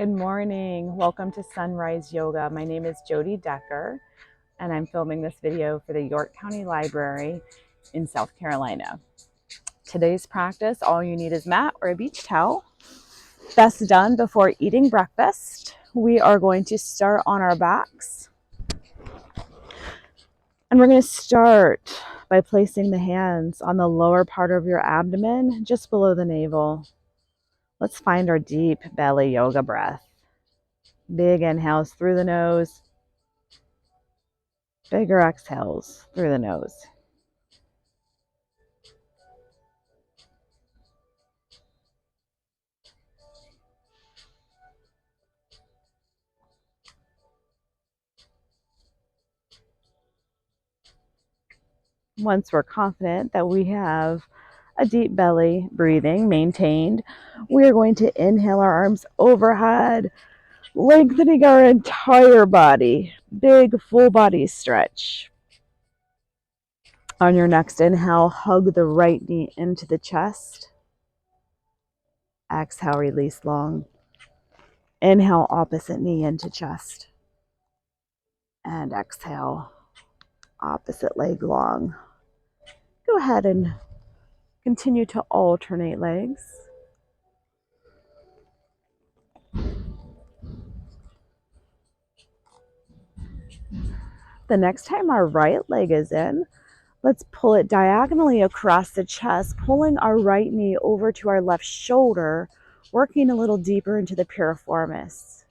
Good morning. Welcome to Sunrise Yoga. My name is Jody Decker, and I'm filming this video for the York County Library in South Carolina. Today's practice, all you need is mat or a beach towel. Best done before eating breakfast. We are going to start on our backs. And we're going to start by placing the hands on the lower part of your abdomen, just below the navel. Let's find our deep belly yoga breath. Big inhales through the nose. Bigger exhales through the nose. Once we're confident that we have a deep belly breathing maintained, we are going to inhale our arms overhead, lengthening our entire body. Big full body stretch. On your next inhale, hug the right knee into the chest. Exhale, release long. Inhale, opposite knee into chest. And exhale, opposite leg long. Go ahead and continue to alternate legs. The next time our right leg is in, let's pull it diagonally across the chest, pulling our right knee over to our left shoulder, working a little deeper into the piriformis.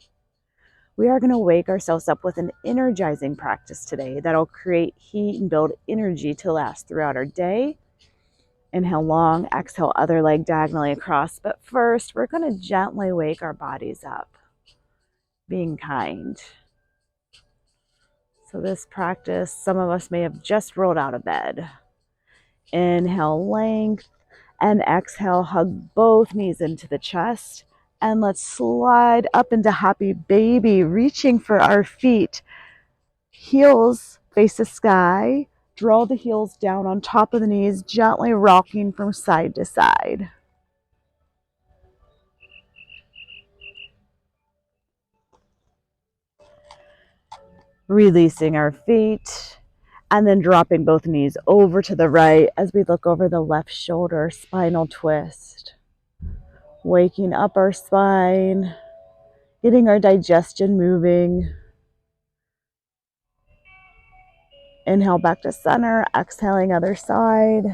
We are going to wake ourselves up with an energizing practice today that'll create heat and build energy to last throughout our day. Inhale long, exhale other leg diagonally across. But first, we're going to gently wake our bodies up, being kind. So this practice, some of us may have just rolled out of bed. Inhale, length, and exhale, hug both knees into the chest. And let's slide up into happy baby, reaching for our feet. Heels face the sky. Draw the heels down on top of the knees, gently rocking from side to side. Releasing our feet. And then dropping both knees over to the right as we look over the left shoulder, spinal twist. Waking up our spine, getting our digestion moving. Inhale back to center, exhaling other side.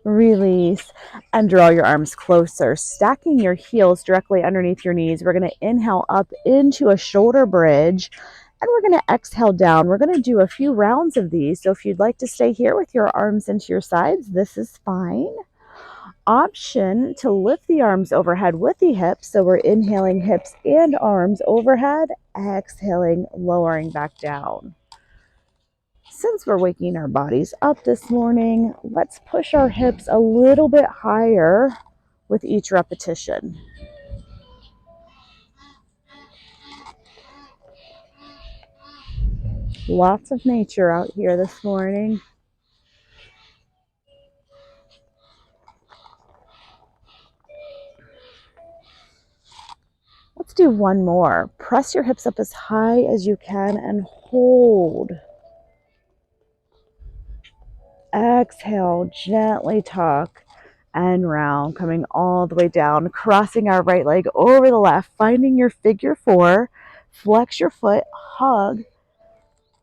Release and draw your arms closer, stacking your heels directly underneath your knees. We're going to inhale up into a shoulder bridge, and we're going to exhale down. We're going to do a few rounds of these, so if you'd like to stay here with your arms into your sides, this is fine. Option to lift the arms overhead with the hips, so we're inhaling hips and arms overhead, exhaling, lowering back down. Since we're waking our bodies up this morning, let's push our hips a little bit higher with each repetition. Lots of nature out here this morning. Let's do one more. Press your hips up as high as you can and hold. Exhale, gently tuck and round, coming all the way down, crossing our right leg over the left, finding your figure four, flex your foot, hug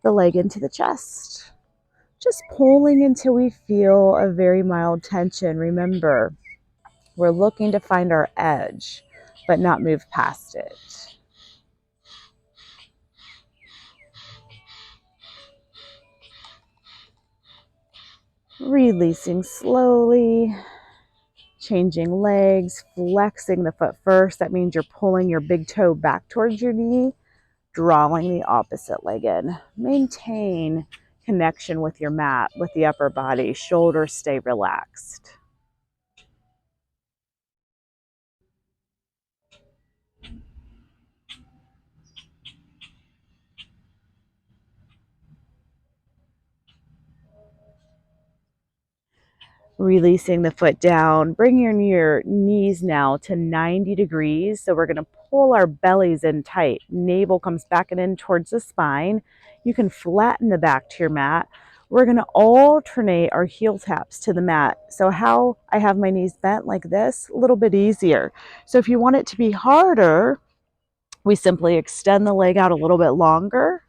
the leg into the chest. Just pulling until we feel a very mild tension. Remember, we're looking to find our edge, but not move past it. Releasing slowly, changing legs, flexing the foot first. That means you're pulling your big toe back towards your knee, drawing the opposite leg in. Maintain connection with your mat, with the upper body. Shoulders stay relaxed. Releasing the foot down. Bring your knees now to 90 degrees. So we're going to pull our bellies in tight. Navel comes back and in towards the spine. You can flatten the back to your mat. We're going to alternate our heel taps to the mat. So how I have my knees bent like this, a little bit easier. So if you want it to be harder, we simply extend the leg out a little bit longer,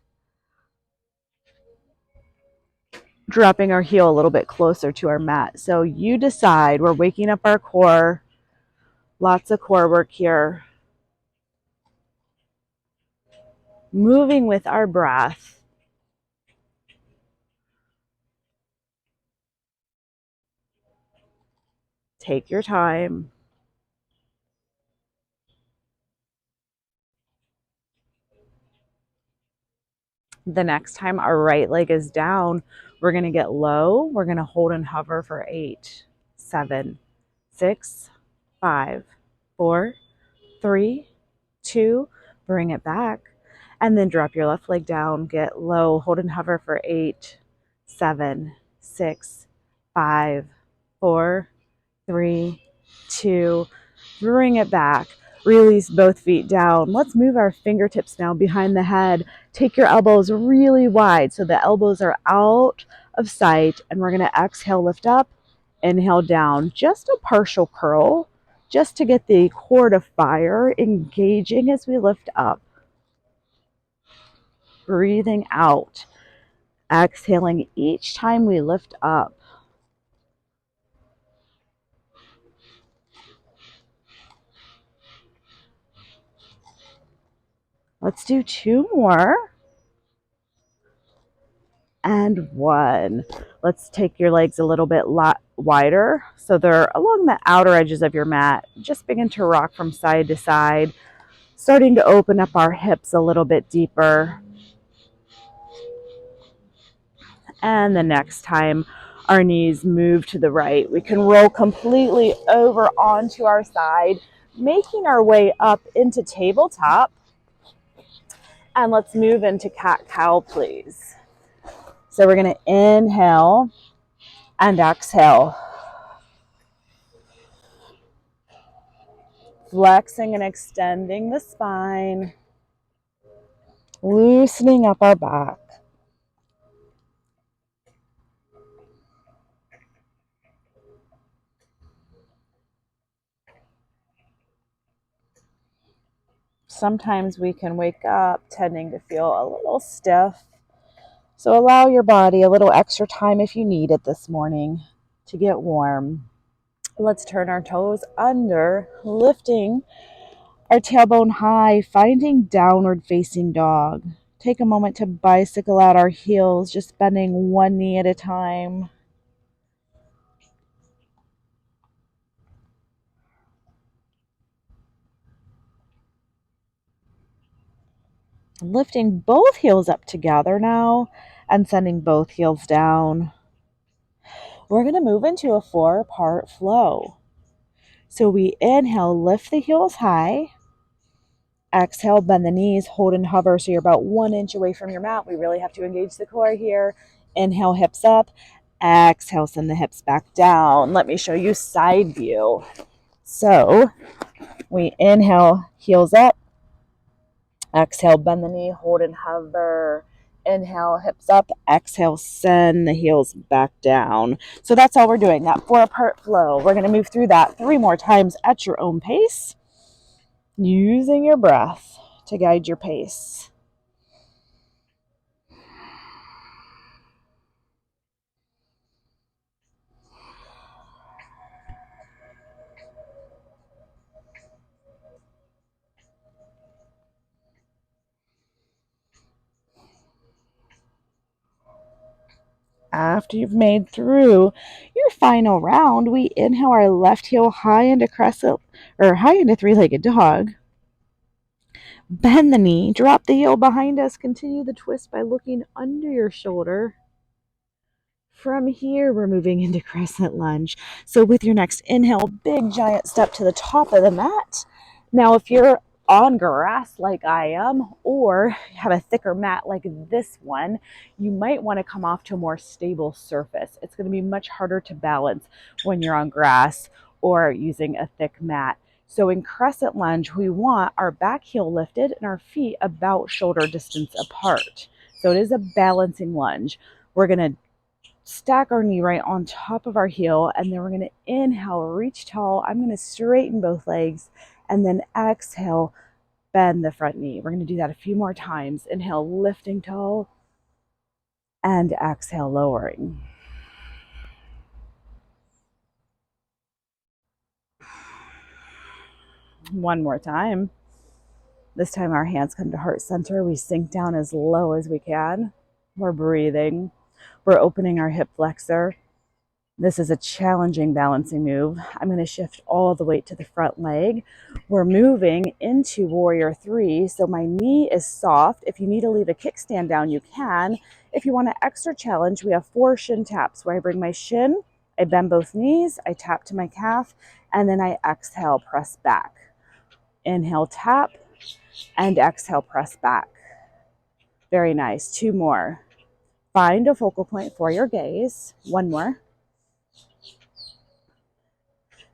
dropping our heel a little bit closer to our mat. So you decide. We're waking up our core. Lots of core work here. Moving with our breath. Take your time. The next time our right leg is down, we're going to get low. We're going to hold and hover for 8, 7, 6, 5, 4, 3, 2. Bring it back. And then drop your left leg down. Get low. Hold and hover for 8, 7, 6, 5, 4, 3, 2. Bring it back. Release both feet down. Let's move our fingertips now behind the head. Take your elbows really wide so the elbows are out of sight. And we're going to exhale, lift up, inhale down. Just a partial curl, just to get the core to fire, engaging as we lift up. Breathing out. Exhaling each time we lift up. Let's do 2 more. And 1. Let's take your legs a little bit wider so they're along the outer edges of your mat. Just begin to rock from side to side, starting to open up our hips a little bit deeper. And the next time our knees move to the right, we can roll completely over onto our side, making our way up into tabletop. And let's move into cat-cow, please. So we're going to inhale and exhale. Flexing and extending the spine, loosening up our back. Sometimes we can wake up tending to feel a little stiff. So allow your body a little extra time if you need it this morning to get warm. Let's turn our toes under, lifting our tailbone high, finding downward facing dog. Take a moment to bicycle out our heels, just bending one knee at a time. Lifting both heels up together now and sending both heels down. We're going to move into a 4-part flow. So we inhale, lift the heels high. Exhale, bend the knees, hold and hover so you're about 1 inch away from your mat. We really have to engage the core here. Inhale, hips up. Exhale, send the hips back down. Let me show you side view. So we inhale, heels up. Exhale, bend the knee, hold and hover. Inhale, hips up. Exhale, send the heels back down. So that's all we're doing, that 4-part flow. We're going to move through that 3 more times at your own pace, using your breath to guide your pace. After you've made through your final round, we inhale our left heel high into crescent or high into 3-legged dog. Bend the knee, drop the heel behind us. Continue the twist by looking under your shoulder. From here, we're moving into crescent lunge. So with your next inhale, big giant step to the top of the mat. Now, if you're on grass like I am, or have a thicker mat like this one, you might want to come off to a more stable surface. It's going to be much harder to balance when you're on grass or using a thick mat. So in crescent lunge, we want our back heel lifted and our feet about shoulder distance apart. So it is a balancing lunge. We're going to stack our knee right on top of our heel, and then we're going to inhale, reach tall. I'm going to straighten both legs, and then exhale, bend the front knee. We're going to do that a few more times. Inhale, lifting tall, and exhale, lowering. One more time. This time our hands come to heart center. We sink down as low as we can. We're breathing. We're opening our hip flexor. This is a challenging balancing move. I'm going to shift all the weight to the front leg. We're moving into warrior three. So my knee is soft. If you need to leave a kickstand down, you can. If you want an extra challenge, we have 4 shin taps where I bring my shin, I bend both knees, I tap to my calf, and then I exhale, press back. Inhale, tap, and exhale, press back. Very nice. 2 more. Find a focal point for your gaze. 1 more.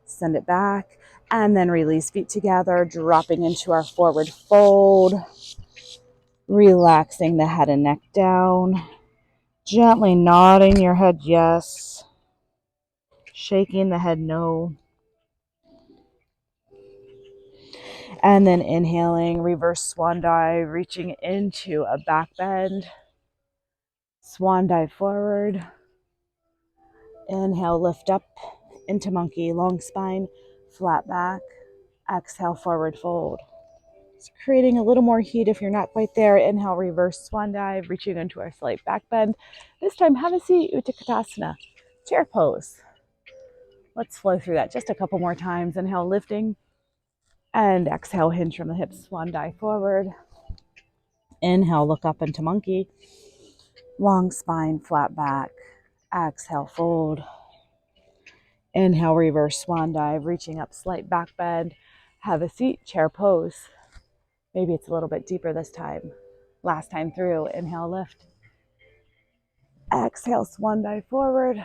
Send it back, and then release feet together, dropping into our forward fold, relaxing the head and neck down, gently nodding your head yes, shaking the head no, and then inhaling, reverse swan dive, reaching into a back bend, swan dive forward, inhale, lift up into monkey, long spine, flat back, exhale, forward fold. Creating a little more heat if you're not quite there. Inhale, reverse swan dive, reaching into our slight back bend. This time, have a seat, Utkatasana, chair pose. Let's flow through that just a couple more times. Inhale, lifting, and exhale, hinge from the hips, swan dive forward. Inhale, look up into monkey. Long spine, flat back. Exhale, fold. Inhale, reverse swan dive, reaching up, slight back bend. Have a seat, chair pose. Maybe it's a little bit deeper this time. Last time through, inhale, lift. Exhale, swan dive forward.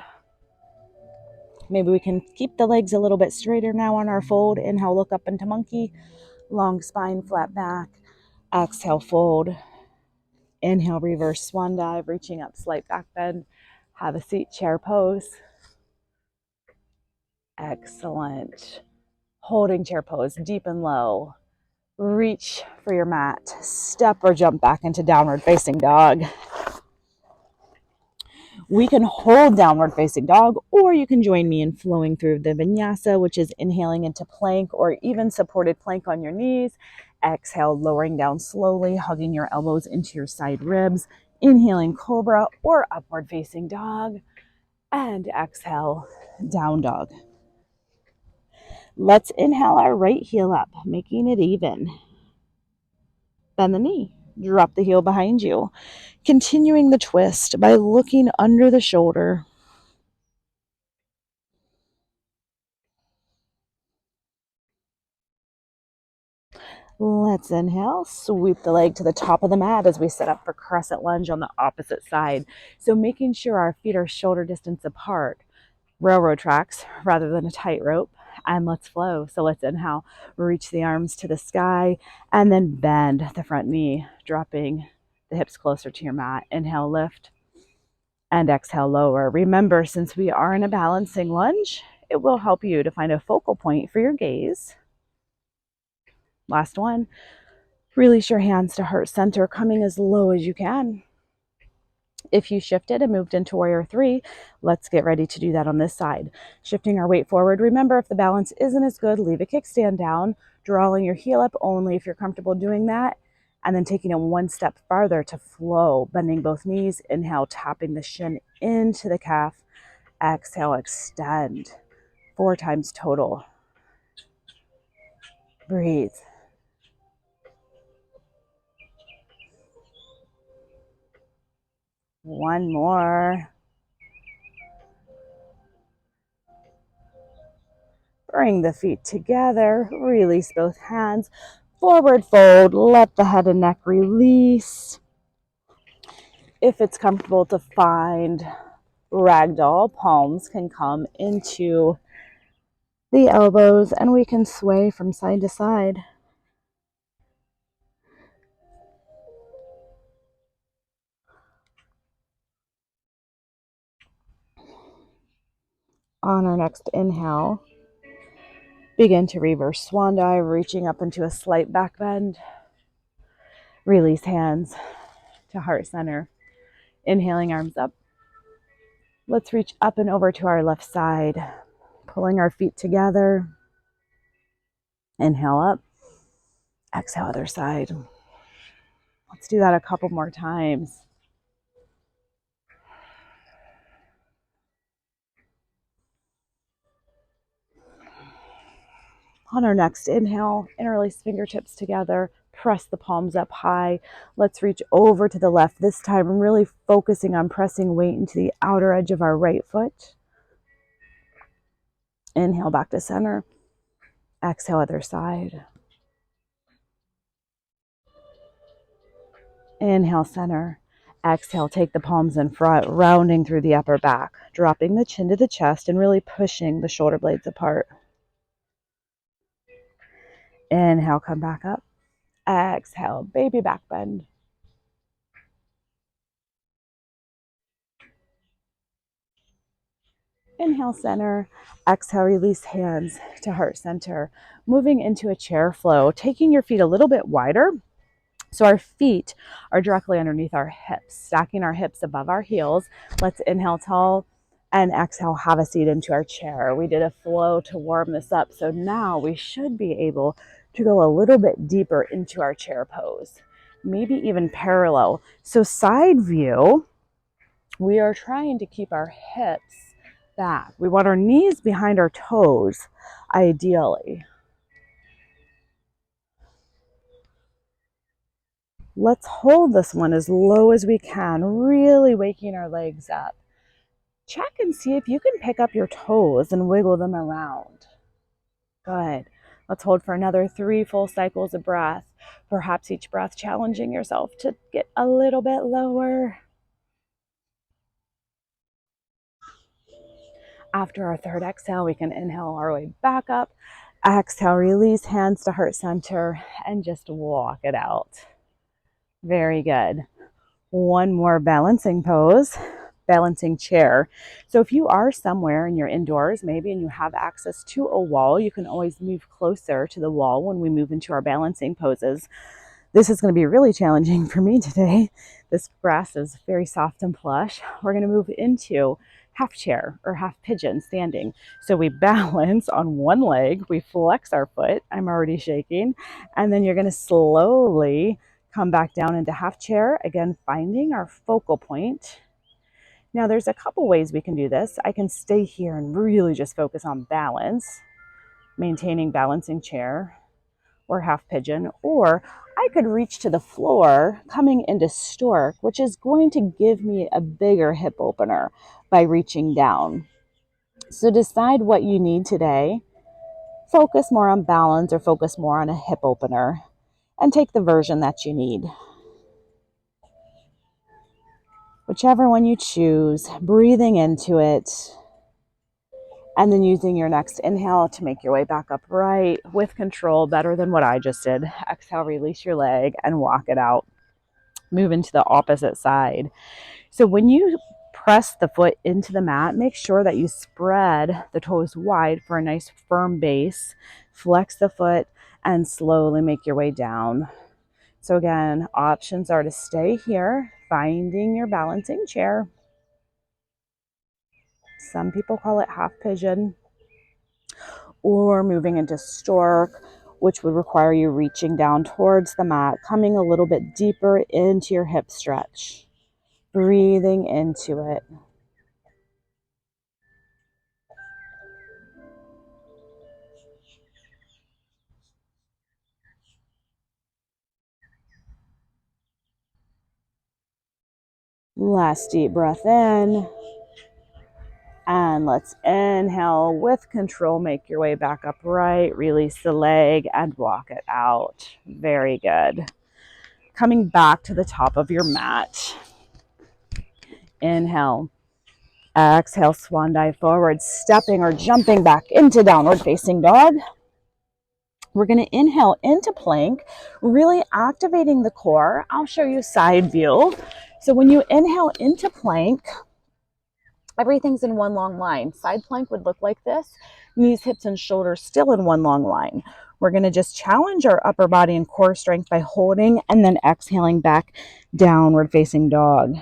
Maybe we can keep the legs a little bit straighter now on our fold. Inhale, look up into monkey. Long spine, flat back. Exhale, fold. Inhale, reverse swan dive, reaching up, slight back bend. Have a seat, chair pose. Excellent. Holding chair pose, deep and low. Reach for your mat. Step or jump back into downward facing dog. We can hold downward facing dog, or you can join me in flowing through the vinyasa, which is inhaling into plank or even supported plank on your knees. Exhale, lowering down slowly, hugging your elbows into your side ribs. Inhaling cobra or upward facing dog. And exhale, down dog. Let's inhale our right heel up, making it even. Bend the knee. Drop the heel behind you. Continuing the twist by looking under the shoulder. Let's inhale, sweep the leg to the top of the mat as we set up for crescent lunge on the opposite side. So making sure our feet are shoulder distance apart, railroad tracks rather than a tightrope, and let's flow. So let's inhale, reach the arms to the sky, and then bend the front knee, dropping the hips closer to your mat. Inhale, lift, and exhale, lower. Remember, since we are in a balancing lunge, it will help you to find a focal point for your gaze. Last one. Release your hands to heart center, coming as low as you can. If you shifted and moved into warrior three, let's get ready to do that on this side. Shifting our weight forward. Remember, if the balance isn't as good, leave a kickstand down, drawing your heel up only if you're comfortable doing that, and then taking it one step farther to flow, bending both knees. Inhale, tapping the shin into the calf. Exhale, extend. 4 times total. Breathe. One more. Bring the feet together, release both hands, Forward fold, let the head and neck release. If it's comfortable to find ragdoll, palms can come into the elbows and we can sway from side to side. On our next inhale, begin to reverse swan dive, reaching up into a slight back bend. Release hands to heart center. Inhaling, arms up. Let's reach up and over to our left side, pulling our feet together. Inhale up. Exhale, other side. Let's do that a couple more times. On our next inhale, interlace fingertips together, press the palms up high. Let's reach over to the left this time, really focusing on pressing weight into the outer edge of our right foot. Inhale back to center. Exhale, other side. Inhale, center. Exhale, take the palms in front, rounding through the upper back, dropping the chin to the chest and really pushing the shoulder blades apart. Inhale, come back up. Exhale, baby back bend. Inhale, center. Exhale, release hands to heart center. Moving into a chair flow, taking your feet a little bit wider. So our feet are directly underneath our hips, stacking our hips above our heels. Let's inhale tall and exhale, have a seat into our chair. We did a flow to warm this up. So now we should be able to go a little bit deeper into our chair pose, maybe even parallel. So side view, we are trying to keep our hips back. We want our knees behind our toes, ideally. Let's hold this one as low as we can, really waking our legs up. Check and see if you can pick up your toes and wiggle them around. Good. Let's hold for another 3 full cycles of breath. Perhaps each breath challenging yourself to get a little bit lower. After our third exhale, we can inhale our way back up. Exhale, release hands to heart center and just walk it out. Very good. One more balancing pose, balancing chair. So if you are somewhere and you're indoors, maybe, and you have access to a wall, you can always move closer to the wall when we move into our balancing poses. This is going to be really challenging for me today. This grass is very soft and plush. We're going to move into half chair or half pigeon standing. So we balance on one leg, we flex our foot. I'm already shaking. And then you're going to slowly come back down into half chair, again, finding our focal point. Now there's a couple ways we can do this. I can stay here and really just focus on balance, maintaining balancing chair or half pigeon, or I could reach to the floor coming into stork, which is going to give me a bigger hip opener by reaching down. So decide what you need today. Focus more on balance or focus more on a hip opener, and take the version that you need. Whichever one you choose, breathing into it, and then using your next inhale to make your way back upright with control, better than what I just did. Exhale, release your leg and walk it out. Move into the opposite side. So when you press the foot into the mat, make sure that you spread the toes wide for a nice firm base. Flex the foot and slowly make your way down. So again, options are to stay here, finding your balancing chair. Some people call it half pigeon, or moving into stork, which would require you reaching down towards the mat, coming a little bit deeper into your hip stretch, breathing into it. Last deep breath in And let's inhale with control. Make your way back upright. Release the leg and walk it out. Very good. Coming back to the top of your mat. Inhale. Exhale, swan dive forward, stepping or jumping back into downward facing dog. We're going to inhale into plank, really activating the core. I'll show you side view. So when you inhale into plank, everything's in one long line. Side plank would look like this. Knees, hips, and shoulders still in one long line. We're going to just challenge our upper body and core strength by holding and then exhaling back, downward facing dog.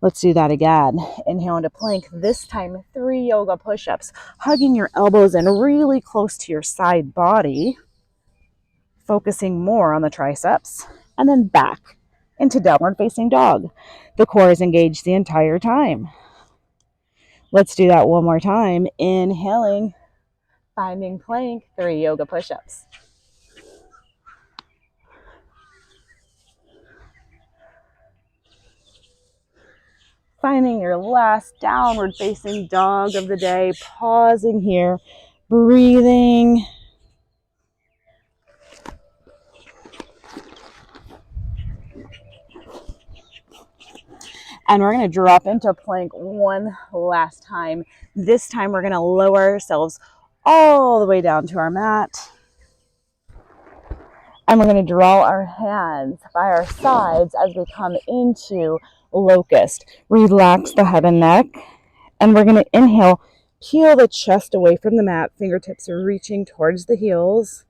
Let's do that again. Inhale into plank. This time, 3 yoga push-ups, hugging your elbows in really close to your side body, focusing more on the triceps, and then back into downward facing dog. The core is engaged the entire time. Let's do that one more time. Inhaling, finding plank, 3 yoga push-ups. Finding your last downward facing dog of the day, pausing here, breathing. And we're going to drop into plank one last time. This time we're going to lower ourselves all the way down to our mat. And we're going to draw our hands by our sides as we come into locust. Relax the head and neck. And we're going to inhale, peel the chest away from the mat, fingertips are reaching towards the heels.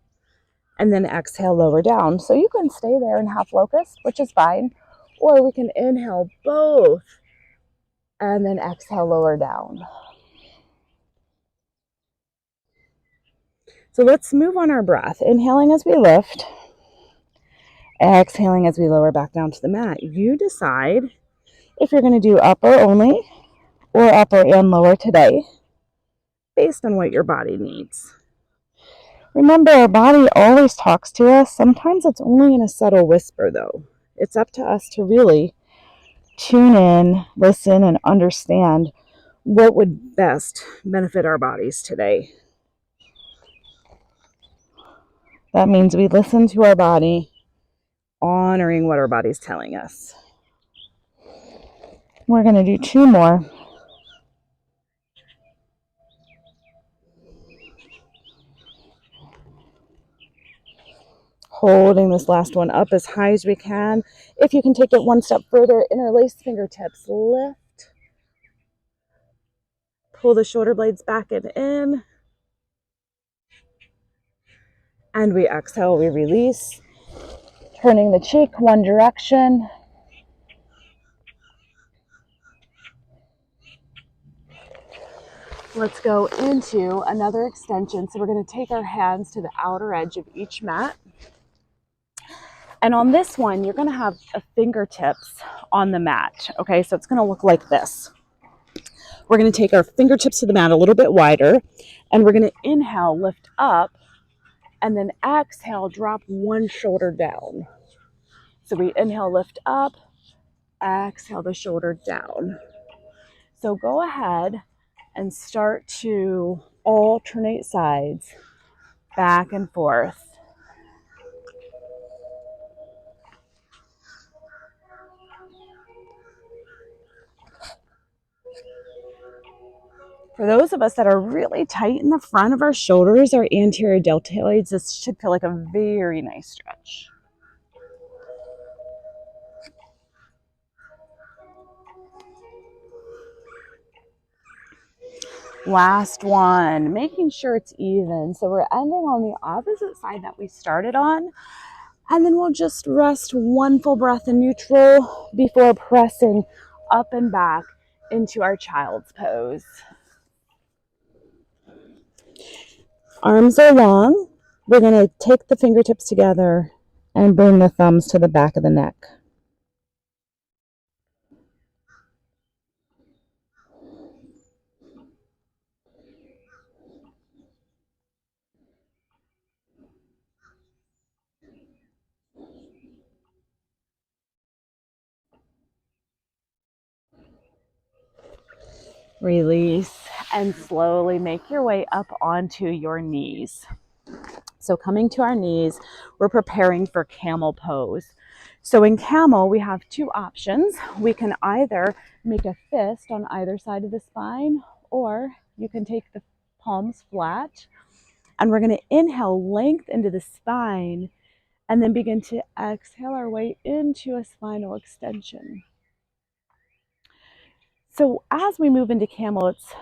And then exhale, lower down. So you can stay there in half locust, which is fine. Or we can inhale both and then exhale, lower down. So let's move on our breath. Inhaling as we lift. Exhaling as we lower back down to the mat. You decide if you're going to do upper only or upper and lower today, based on what your body needs. Remember, our body always talks to us. Sometimes it's only in a subtle whisper, though. It's up to us to really tune in, listen, and understand what would best benefit our bodies today. That means we listen to our body, honoring what our body's telling us. We're going to do 2 more. Holding this last one up as high as we can. If you can take it one step further, interlace fingertips, lift. Pull the shoulder blades back and in. And we exhale, we release. Turning the cheek one direction. Let's go into another extension. So we're going to take our hands to the outer edge of each mat. And on this one, you're going to have a fingertips on the mat. Okay, so it's going to look like this. We're going to take our fingertips to the mat a little bit wider, and we're going to inhale, lift up, and then exhale, drop one shoulder down. So we inhale, lift up, exhale the shoulder down. So go ahead and start to alternate sides, back and forth. For those of us that are really tight in the front of our shoulders, our anterior deltoids, this should feel like a very nice stretch. Last one, making sure it's even. So we're ending on the opposite side that we started on. And then we'll just rest one full breath in neutral before pressing up and back into our child's pose. Arms are long. We're going to take the fingertips together and bring the thumbs to the back of the neck. Release and slowly make your way up onto your knees. So coming to our knees, we're preparing for camel pose. So in camel, we have two options. We can either make a fist on either side of the spine, or you can take the palms flat, and we're going to inhale length into the spine and then begin to exhale our way into a spinal extension. So as we move into camel, it's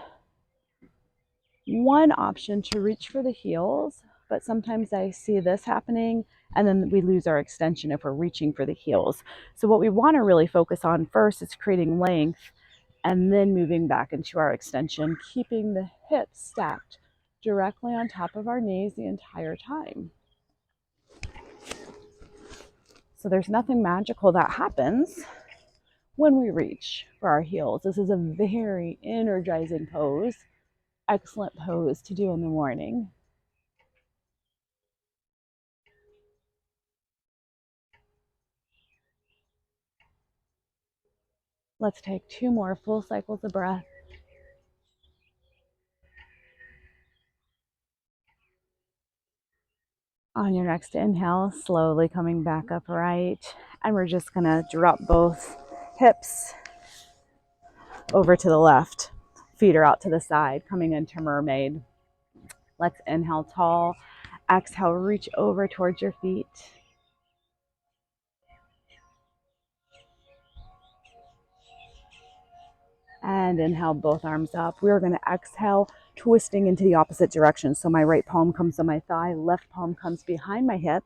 one option to reach for the heels, but sometimes I see this happening and then we lose our extension if we're reaching for the heels. So what we want to really focus on first is creating length and then moving back into our extension, keeping the hips stacked directly on top of our knees the entire time. So there's nothing magical that happens when we reach for our heels. This is a very energizing pose, excellent pose to do in the morning. Let's take 2 more full cycles of breath. On your next inhale, slowly coming back upright. And we're just going to drop both hips over to the left. Feet are out to the side, coming into mermaid. Let's inhale tall. Exhale, reach over towards your feet. And inhale, both arms up. We're going to exhale, twisting into the opposite direction. So my right palm comes on my thigh, left palm comes behind my hip.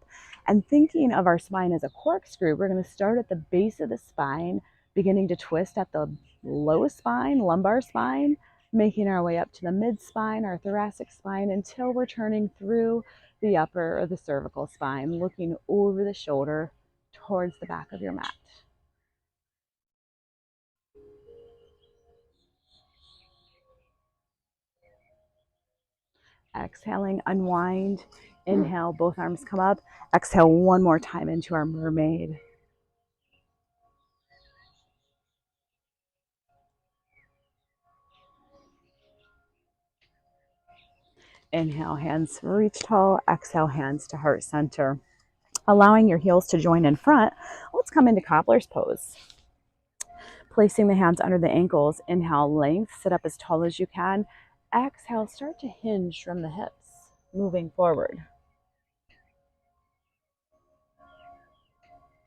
And thinking of our spine as a corkscrew, we're going to start at the base of the spine, beginning to twist at the low spine, lumbar spine, making our way up to the mid spine, our thoracic spine, until we're turning through the upper or the cervical spine, looking over the shoulder towards the back of your mat. Exhaling, unwind. Inhale, both arms come up. Exhale one more time into our mermaid. Inhale, hands reach tall. Exhale, hands to heart center. Allowing your heels to join in front, let's come into cobbler's pose. Placing the hands under the ankles. Inhale, length, sit up as tall as you can. Exhale, start to hinge from the hips, moving forward.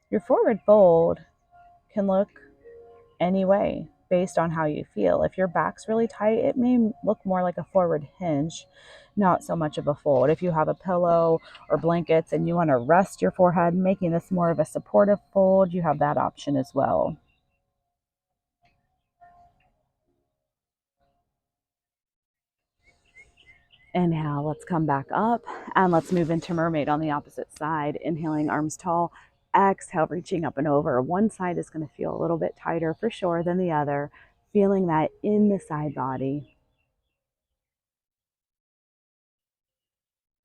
Your forward fold can look any way based on how you feel. If your back's really tight, it may look more like a forward hinge, not so much of a fold. If you have a pillow or blankets and you want to rest your forehead, making this more of a supportive fold, you have that option as well. Inhale, let's come back up and let's move into mermaid on the opposite side. Inhaling, arms tall. Exhale, reaching up and over. One side is going to feel a little bit tighter for sure than the other. Feeling that in the side body.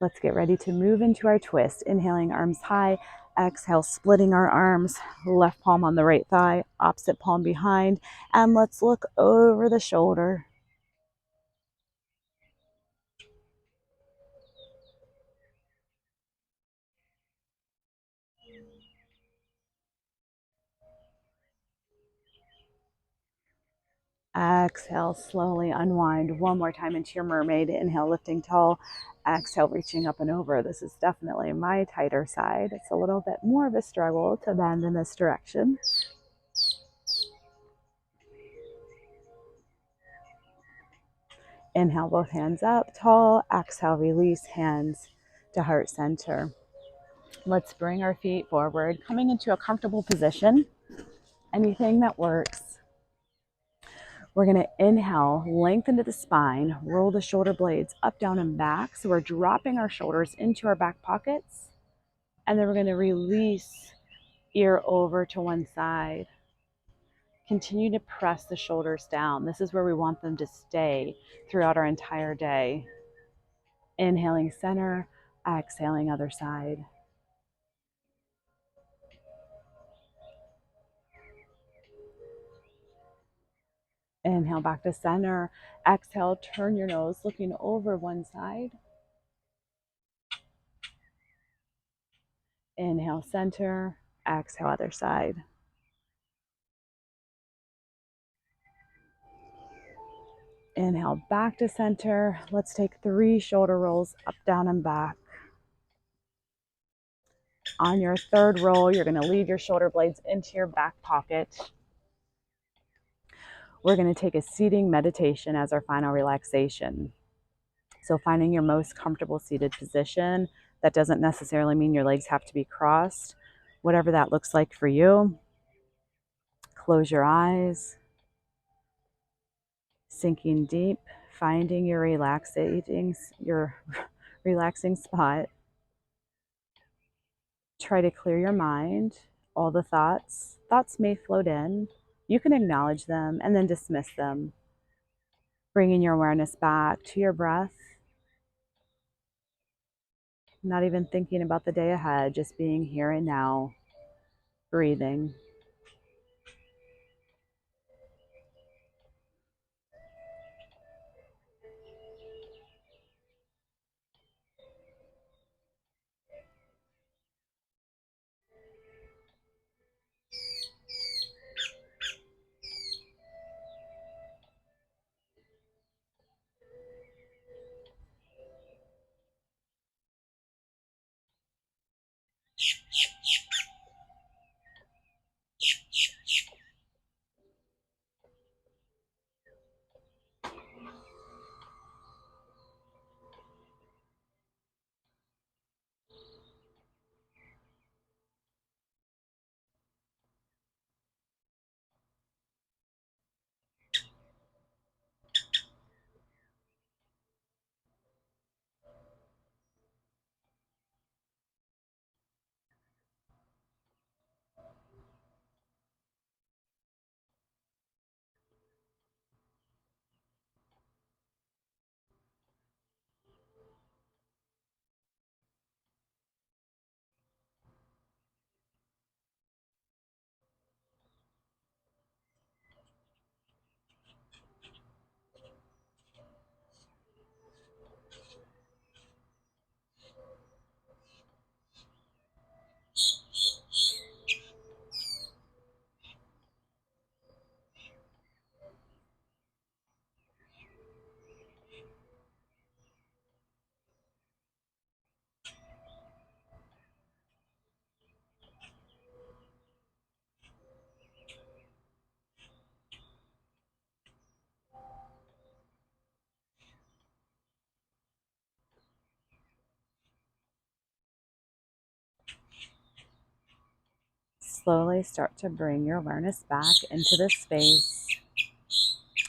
Let's get ready to move into our twist. Inhaling, arms high. Exhale, splitting our arms. Left palm on the right thigh, opposite palm behind. And let's look over the shoulder. Exhale, slowly unwind. One more time into your mermaid. Inhale, lifting tall. Exhale, reaching up and over. This is definitely my tighter side. It's a little bit more of a struggle to bend in this direction. Inhale, both hands up, tall. Exhale, release, hands to heart center. Let's bring our feet forward, coming into a comfortable position. Anything that works. We're going to inhale, lengthen to the spine, roll the shoulder blades up, down, and back. So we're dropping our shoulders into our back pockets. And then we're going to release, ear over to one side. Continue to press the shoulders down. This is where we want them to stay throughout our entire day. Inhaling center, exhaling other side. Inhale back to center. Exhale, turn your nose, looking over one side. Inhale, center. Exhale, other side. Inhale, back to center. Let's take 3 shoulder rolls up, down, and back. On your third roll, you're going to leave your shoulder blades into your back pocket. We're going to take a seating meditation as our final relaxation. So finding your most comfortable seated position. That doesn't necessarily mean your legs have to be crossed. Whatever that looks like for you. Close your eyes. Sinking deep, finding your relaxing spot. Try to clear your mind. All the thoughts may float in. You can acknowledge them and then dismiss them. Bringing your awareness back to your breath. Not even thinking about the day ahead, just being here and now, breathing. Slowly start to bring your awareness back into this space.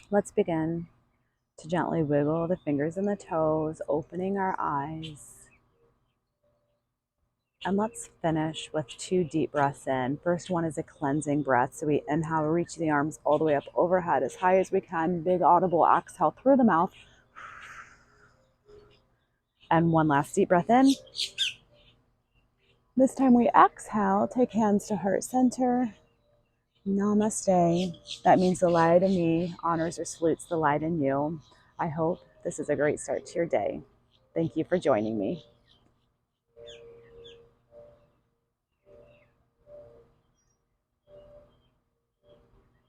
Let's begin to gently wiggle the fingers and the toes, opening our eyes. And let's finish with 2 deep breaths in. First one is a cleansing breath. So we inhale, reach the arms all the way up overhead as high as we can. Big audible exhale through the mouth. And one last deep breath in. This time we exhale, take hands to heart center. Namaste. That means the light in me honors or salutes the light in you. I hope this is a great start to your day. Thank you for joining me.